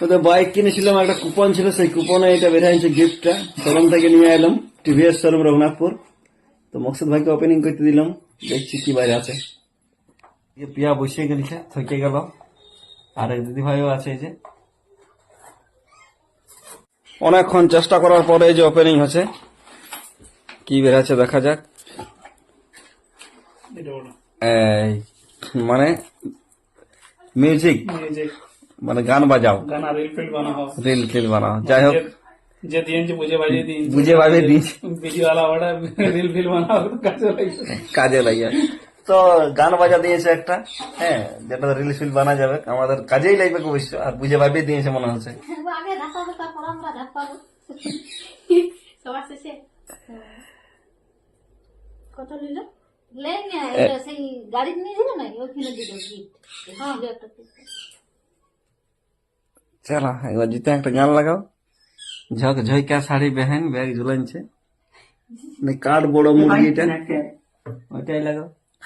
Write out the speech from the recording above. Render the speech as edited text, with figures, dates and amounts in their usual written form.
ওদের বাইক কিনেছিলাম, একটা কুপন ছিল, সেই কুপনে এটা বের হয়েছে গিফটটা, শোরুম থেকে নিয়ে এলাম, টিভিএস শোরুম রঘুনাথপুর। তো মকসুদ ভাইকে ওপেনিং করতে দিলাম, দেখছি কি বাইরে আছে। পিয়া বসে গেছে, থকে গেল। আর এক দিদি ভাইও আছে, এই যে অনেকক্ষণ চেষ্টা করার পরে এই যে ওপেনিং হচ্ছে, কি বের আছে দেখা যাক। এই মানে মিউজিক, মানে গান বাজাও, রিল ফিল বানাও, যাই হোক যে দিয়েছে বুঝে বাজিয়ে দিয়েছে, বুঝে ভাবে দিয়েছি, ভিডিও আলা ওটা রিল ফিল বানাও কাজে লাগে। তো গান বাজা দিয়েছে একটা, হ্যাঁ, যেটা রিল ফিল বানা যাবে, আমাদের কাজেই লাগবে অবশ্য। আর বুঝে ভাবে দিয়েছে মনে হচ্ছে। কত নিল? সেই গাড়ি নিয়ে ছিল নাকি ওখানে দিল গিফট। হ্যাঁ একটা চলো একবার জিতে একটা গান লাগাও। ঝক ঝইকা শাড়ি বেহেন ব্যাগ ঝুলাইছে, কাঠ বড় মুরগিটা, ওইটাই লাগাও।